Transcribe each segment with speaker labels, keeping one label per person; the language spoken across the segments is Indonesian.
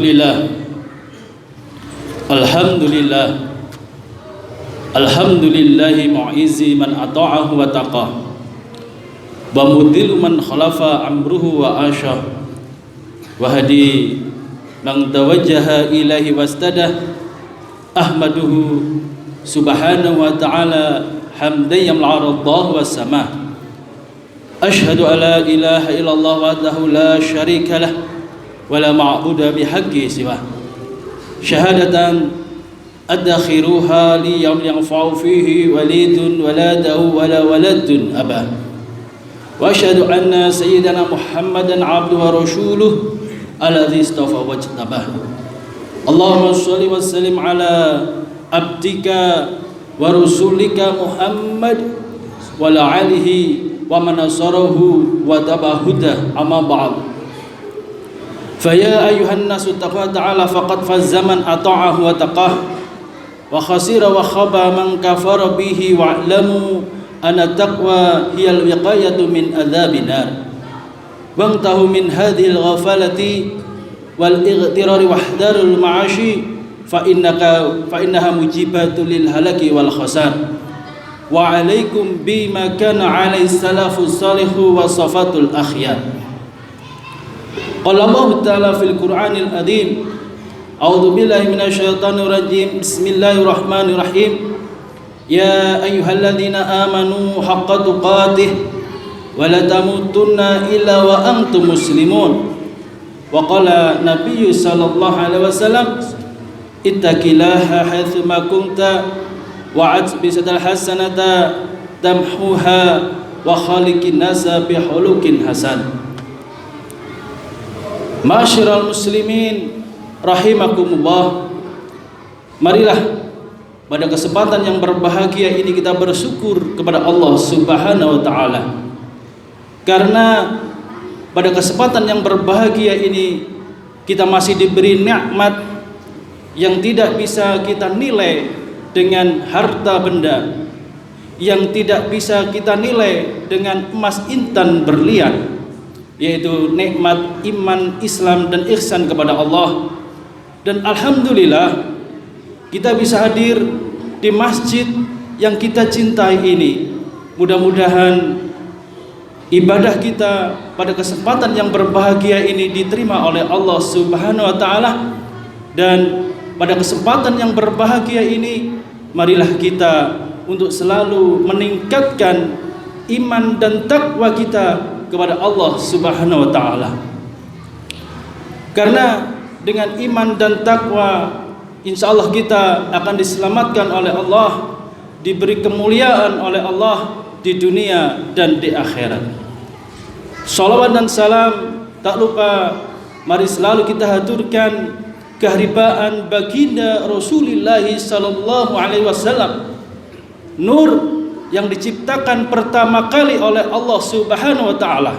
Speaker 1: Alhamdulillah, Alhamdulillah, Alhamdulillahi mu'izi man ata'ahu wa taqah, wa mudhilu man khalafa amruhu wa asha, wa hadi man tawajjaha ilahi wastadah. Ahmaduhu subhanahu wa ta'ala hamdan yamla'u wa samah. Ashhadu an la ilaha illallah wahdahu la syarika lah wa la ma'budu bihaqqi siwah. Syahadatan adakhiruha li yawm yanfa'u fihi walidun waladahu wala waladun abah. Wa asyhadu anna sayyidana Muhammadan abduhu wa rasuluh alladzi istafa wa jtabah. Allahumma shalli wa sallim ala abdika wa rasulika Muhammad wa ala alihi wa man nasarahu wa tabahuda amma ba'd. Faya ayuhan nasu taqwa ta'ala faqad fazza man ata'ahu wa taqah wa khasira wa khaba man kafara bihi wa'lamu anna taqwa hiyal wiqayatu min adzabin nar wangtahu min hadhil ghafalati wal igtirari wahdarul ma'ashi fa innaha mujibatu lil halaki wal khasar wa alaikum bima kana alai salafus salihu wa safatul akhyar. Qala Allah Ta'ala fil Qur'anil Azim, a'udzu billahi minasyaitonir rajim, bismillahirrahmanirrahim. Ya ayyuhalladzina amanu haqqa tuqatih wa la tamutunna illa wa antum muslimun. Wa qala Nabiyyu sallallahu alaihi wasallam, ittaqillaha haitsu ma kunta wa atbi sadal hasanata tamhuha wa khaliqin nasa bi khuluqin hasan. Ma'asyiral muslimin rahimakumullah, marilah pada kesempatan yang berbahagia ini kita bersyukur kepada Allah Subhanahu wa taala. Karena pada kesempatan yang berbahagia ini kita masih diberi nikmat yang tidak bisa kita nilai dengan harta benda, yang tidak bisa kita nilai dengan emas intan berlian, yaitu nikmat iman, Islam dan ihsan kepada Allah. Dan alhamdulillah kita bisa hadir di masjid yang kita cintai ini. Mudah-mudahan ibadah kita pada kesempatan yang berbahagia ini diterima oleh Allah Subhanahu wa taala. Dan pada kesempatan yang berbahagia ini marilah kita untuk selalu meningkatkan iman dan takwa kita kepada Allah Subhanahu wa taala. Karena dengan iman dan takwa insyaallah kita akan diselamatkan oleh Allah, diberi kemuliaan oleh Allah di dunia dan di akhirat. Shalawat dan salam tak lupa mari selalu kita haturkan keharibaan baginda Rasulullah sallallahu alaihi wasallam, nur yang diciptakan pertama kali oleh Allah Subhanahu wa taala.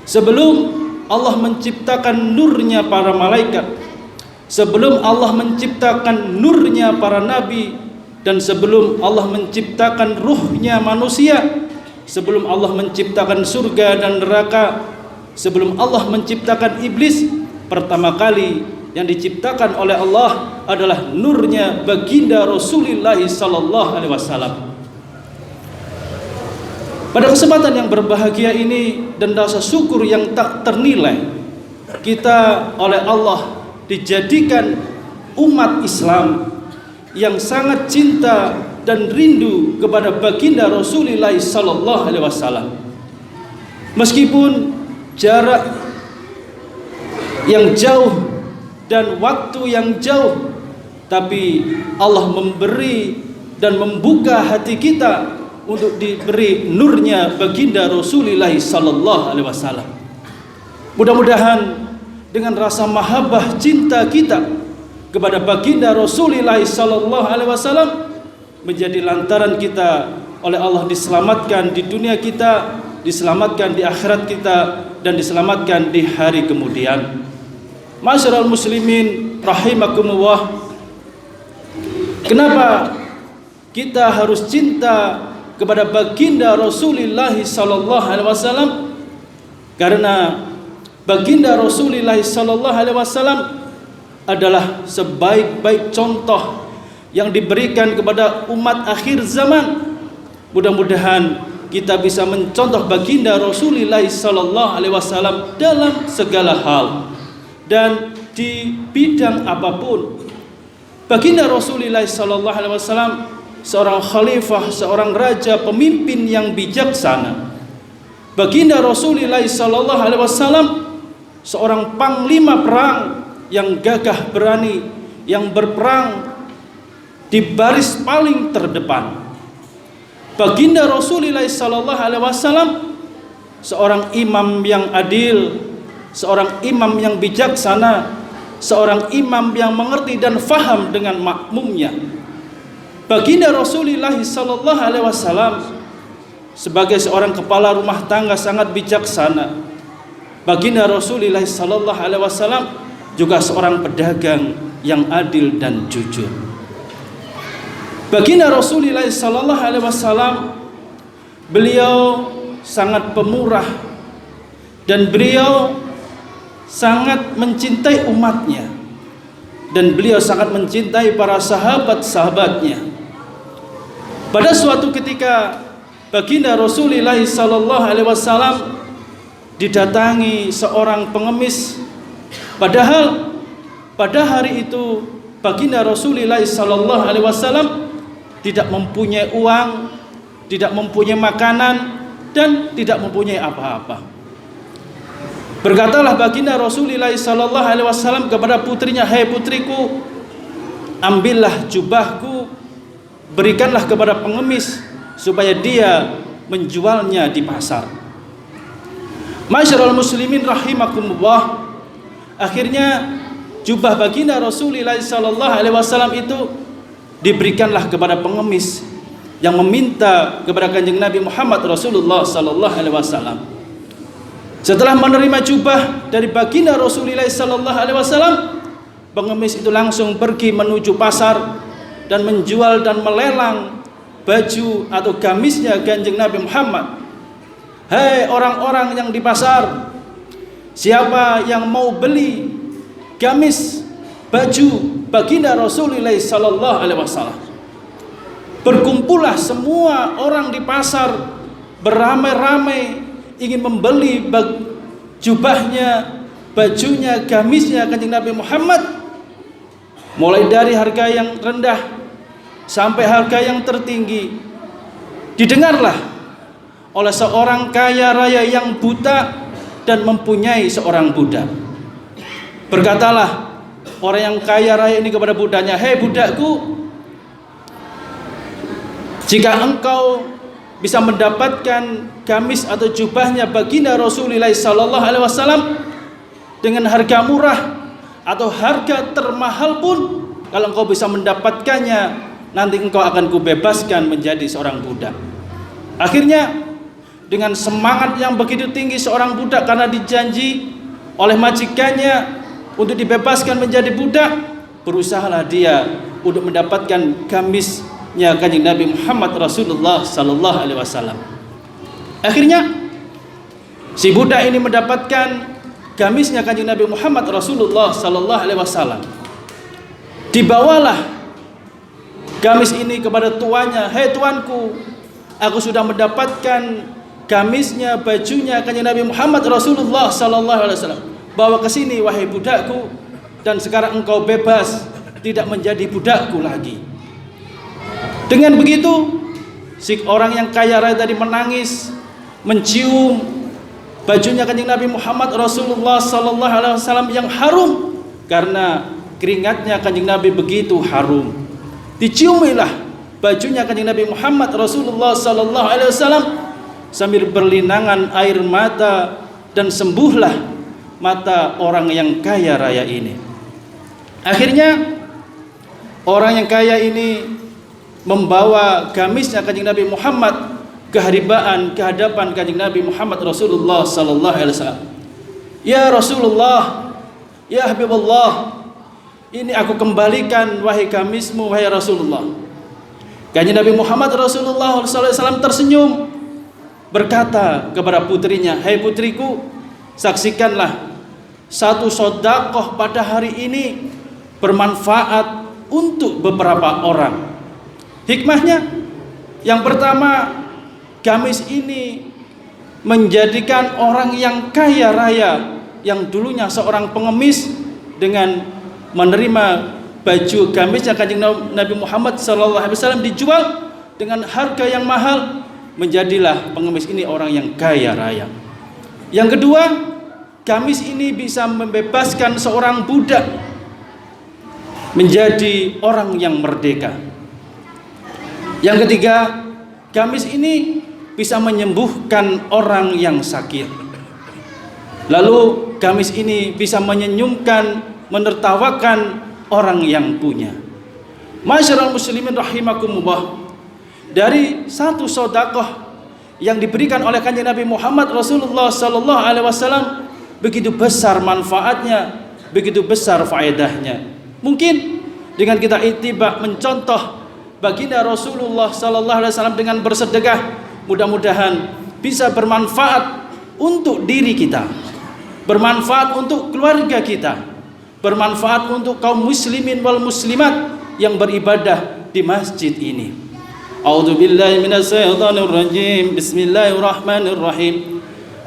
Speaker 1: Sebelum Allah menciptakan nurnya para malaikat, sebelum Allah menciptakan nurnya para nabi, dan sebelum Allah menciptakan ruhnya manusia, sebelum Allah menciptakan surga dan neraka, sebelum Allah menciptakan iblis, pertama kali yang diciptakan oleh Allah adalah nurnya baginda Rasulullah sallallahu alaihi wasallam. Pada kesempatan yang berbahagia ini dan rasa syukur yang tak ternilai, kita oleh Allah dijadikan umat Islam yang sangat cinta dan rindu kepada baginda Rasulullah sallallahu alaihi wasallam. Meskipun jarak yang jauh dan waktu yang jauh, tapi Allah memberi dan membuka hati kita untuk diberi nurnya baginda Rasulullah sallallahu alaihi wasallam. Mudah-mudahan dengan rasa mahabbah cinta kita kepada baginda Rasulullah sallallahu alaihi wasallam menjadi lantaran kita oleh Allah diselamatkan di dunia kita, diselamatkan di akhirat kita, dan diselamatkan di hari kemudian. Ma'asyiral muslimin rahimakumullah, kenapa kita harus cinta kepada baginda Rasulullah sallallahu alaihi wasallam? Karena baginda Rasulullah sallallahu alaihi wasallam adalah sebaik-baik contoh yang diberikan kepada umat akhir zaman. Mudah-mudahan kita bisa mencontoh baginda Rasulullah sallallahu alaihi wasallam dalam segala hal dan di bidang apapun. Baginda Rasulullah sallallahu alaihi wasallam seorang khalifah, seorang raja, pemimpin yang bijaksana. Baginda Rasulullah sallallahu alaihi wasallam seorang panglima perang yang gagah berani, yang berperang di baris paling terdepan. Baginda Rasulullah sallallahu alaihi wasallam seorang imam yang adil, seorang imam yang bijaksana, seorang imam yang mengerti dan faham dengan makmumnya. Baginda Rasulullah sallallahu alaihi wasallam sebagai seorang kepala rumah tangga sangat bijaksana. Baginda Rasulullah sallallahu alaihi wasallam juga seorang pedagang yang adil dan jujur. Baginda Rasulullah sallallahu alaihi wasallam beliau sangat pemurah dan beliau sangat mencintai umatnya dan beliau sangat mencintai para sahabat-sahabatnya. Pada suatu ketika baginda Rasulullah sallallahu alaihi wasallam didatangi seorang pengemis, padahal pada hari itu baginda Rasulullah sallallahu alaihi wasallam tidak mempunyai uang, tidak mempunyai makanan dan tidak mempunyai apa-apa. Berkatalah baginda Rasulullah sallallahu alaihi wasallam kepada putrinya, "Hai putriku, ambillah jubahku, berikanlah kepada pengemis supaya dia menjualnya di pasar." Masyarul muslimin rahimakumullah. Akhirnya jubah baginda Rasulullah sallallahu alaihi wasallam itu diberikanlah kepada pengemis yang meminta kepada Kanjeng Nabi Muhammad Rasulullah sallallahu alaihi wasallam. Setelah menerima jubah dari baginda Rasulullah sallallahu alaihi wasallam, pengemis itu langsung pergi menuju pasar dan menjual dan melelang baju atau gamisnya Kanjeng Nabi Muhammad. "Hei orang-orang yang di pasar, siapa yang mau beli gamis baju baginda Rasulullah sallallahu alaihi wasallam?" Berkumpullah semua orang di pasar beramai-ramai ingin membeli jubahnya, bajunya, gamisnya Kanjeng Nabi Muhammad, mulai dari harga yang rendah sampai harga yang tertinggi. Didengarlah oleh seorang kaya raya yang buta dan mempunyai seorang budak. Berkatalah orang yang kaya raya ini kepada budaknya, "Hei budakku, jika engkau bisa mendapatkan gamis atau jubahnya baginda Rasulullah sallallahu alaihi wasallam dengan harga murah atau harga termahal pun, kalau engkau bisa mendapatkannya, nanti engkau akan kubebaskan menjadi seorang budak." Akhirnya dengan semangat yang begitu tinggi seorang budak karena dijanji oleh majikannya untuk dibebaskan menjadi budak, berusahalah dia untuk mendapatkan gamisnya Kanjeng Nabi Muhammad Rasulullah sallallahu alaihi wasallam. Akhirnya si budak ini mendapatkan gamisnya Kanjeng Nabi Muhammad Rasulullah sallallahu alaihi wasallam. Dibawalah gamis ini kepada tuannya, "Hei tuanku, aku sudah mendapatkan gamisnya, bajunya Kanjeng Nabi Muhammad Rasulullah sallallahu alaihi wasallam. Bawa ke sini wahai budakku, dan sekarang engkau bebas, tidak menjadi budakku lagi." Dengan begitu, si orang yang kaya raya tadi menangis, mencium bajunya Kanjeng Nabi Muhammad Rasulullah sallallahu alaihi wasallam yang harum, karena keringatnya Kanjeng Nabi begitu harum. Diciumilah bajunya Kanjeng Nabi Muhammad Rasulullah sallallahu alaihi wasallam sambil berlinangan air mata, dan sembuhlah mata orang yang kaya raya ini. Akhirnya orang yang kaya ini membawa gamisnya Kanjeng Nabi Muhammad keharibaan ke hadapan Kanjeng Nabi Muhammad Rasulullah sallallahu alaihi wasallam. "Ya Rasulullah, ya Habibullah, ini aku kembalikan wahai gamismu wahai Rasulullah." Kanjeng Nabi Muhammad Rasulullah sallallahu alaihi wasallam tersenyum, berkata kepada putrinya, "Hai putriku, saksikanlah satu sedekah pada hari ini bermanfaat untuk beberapa orang. Hikmahnya, yang pertama, gamis ini menjadikan orang yang kaya raya, yang dulunya seorang pengemis, dengan menerima baju gamisnya Kanjeng Nabi Muhammad SAW dijual dengan harga yang mahal, menjadilah pengemis ini orang yang kaya raya. Yang kedua, gamis ini bisa membebaskan seorang budak menjadi orang yang merdeka. Yang ketiga, gamis ini bisa menyembuhkan orang yang sakit. Lalu gamis ini bisa menyenyumkan, menertawakan orang yang punya. Masyarul muslimin rahimakumullah, dari satu sedekah yang diberikan oleh Kanjeng Nabi Muhammad Rasulullah sallallahu alaihi wasallam, begitu besar manfaatnya, begitu besar faedahnya. Mungkin dengan kita ittiba mencontoh baginda Rasulullah sallallahu alaihi wasallam dengan bersedekah, mudah-mudahan bisa bermanfaat untuk diri kita, bermanfaat untuk keluarga kita, bermanfaat untuk kaum muslimin wal muslimat yang beribadah di masjid ini. A'udzu billahi minasyaitonir rajim. Bismillahirrahmanirrahim.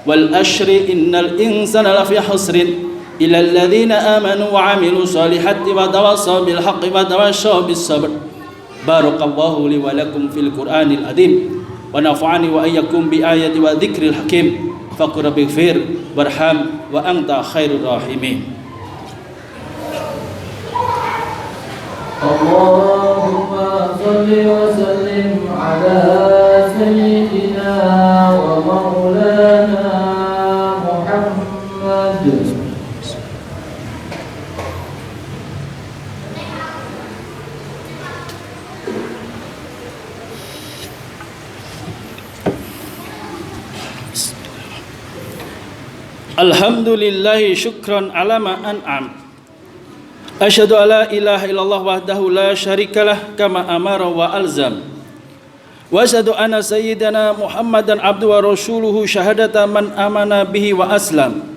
Speaker 1: Wal ashri innal insana lafi khusrin illa alladhina amanu wa 'amilus solihati wa tawassaw bil haqqi wa tawassaw bis sabr. Barakallahu li wa lakum fil Qur'anil azim wa nafa'ani wa iyyakum bi ayati wa dzikril hakim. Faqur bighfir warham wa anta khairur rahimin.
Speaker 2: Allahumma salli wa sallim ala sayyidina wa maulana Muhammad.
Speaker 1: Alhamdulillahi syukran ala ma an'am. Asyhadu alla ilaha illallah wahdahu la syarikalah kama amara wa alzam. Wa asyhadu anna sayyidana Muhammadan abdu wa rasuluhu syahadata man amana bihi wa aslam.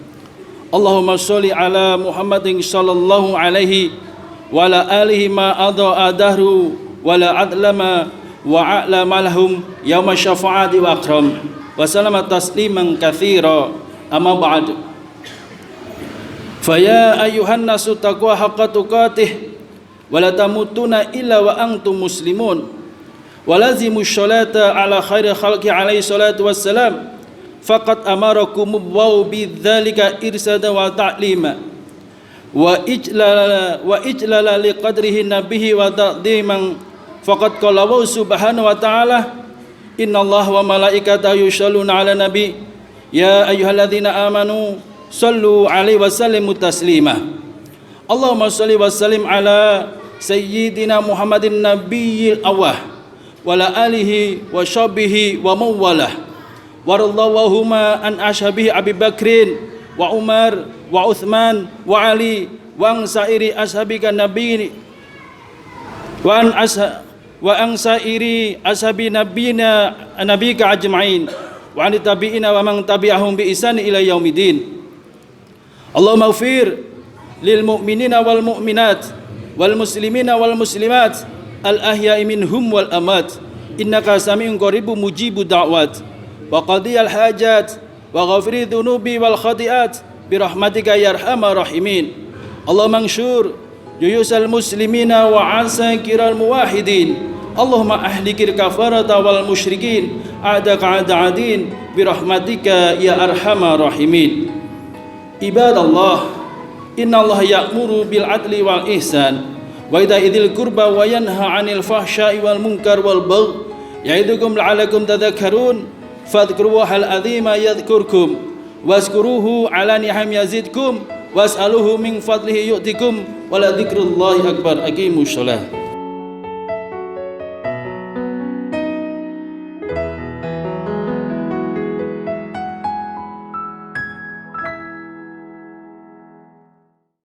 Speaker 1: Allahumma sholli ala Muhammadin sallallahu alaihi wa ala alihi ma adha adahru wa la adlama wa a'lama lahum yauma syafa'ati wa akram wa salama tasliman katsira. Amma ba'd. Faya ayuhan nasu taqwa haqqa tuqatih wa la tamutuna illa wa antum muslimun wa lazimu sholata ala khairi khalqi alaihi salatu wassalam faqad amarakum wa bidzalika irsada wa ta'lima wa ijlala liqadrihi nabihi wa ta'diman faqad qala wa subhanahu wa ta'ala innallaha wa malaikatahu yusholluna ala nabi ya ayyuhalladzina amanu sallu alaihi wa sallimu taslima. Allahumma salli wa sallim ala sayyidina Muhammadin nabiyil awwah wa ala alihi wa sahbihi wa mawalah warallahuma an ashabihi Abi Bakrin wa Umar wa Uthman wa Ali wa an sairi ashabika nabiyini wa an sairi ashabi nabika ajma'in wa an tabi'ina wa man tabi'ahum bi ihsan ila yaumidin. Allahumma ighfir lil mu'minina wal mu'minat wal muslimina wal muslimat al ahya'i minhum wal amat innaka sami'un qaribun mujibud da'wat wa qadiyal hajat wa ghafiri dhunubi wal khati'at bi rahmatika ya arhamar rahimin. Allahumma anshur juyusal muslimina wa asakiral muwahhidin. Allahumma ahlikil kafarata wal musyrikin a'daka a'da'adin bi rahmatika ya arhamar rahimin. Ibadallah, innallaha ya'muru bil adli wal ihsan wa ita'idil qurba wa yanha 'anil fahsya'i wal munkar wal baghi ya'idukum la'allakum tadhakkarun fadhkurullahal 'azima yadhkurkum wazkuruhu 'ala ni'am yazidkum was'aluhu min fadlihi yu'tikum wa la dzikrullahi akbar. Aqimus shalah.